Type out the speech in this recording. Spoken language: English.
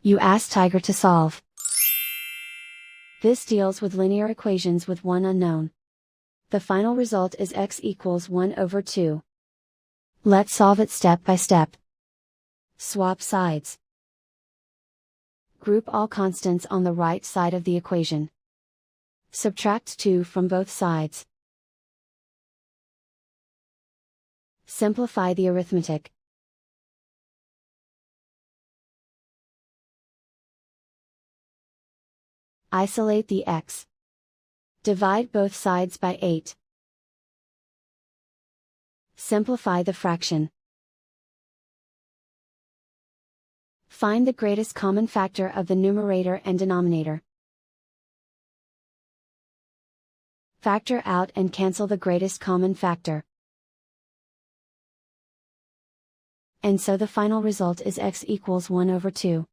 You ask Tiger to solve. This deals with linear equations with one unknown. The final result is x equals 1 over 2. Let's solve it step by step. Swap sides. Group all constants on the right side of the equation. Subtract 2 from both sides. Simplify the arithmetic. Isolate the x. Divide both sides by 8. Simplify the fraction. Find the greatest common factor of the numerator and denominator. Factor out and cancel the greatest common factor. And so the final result is x equals 1 over 2.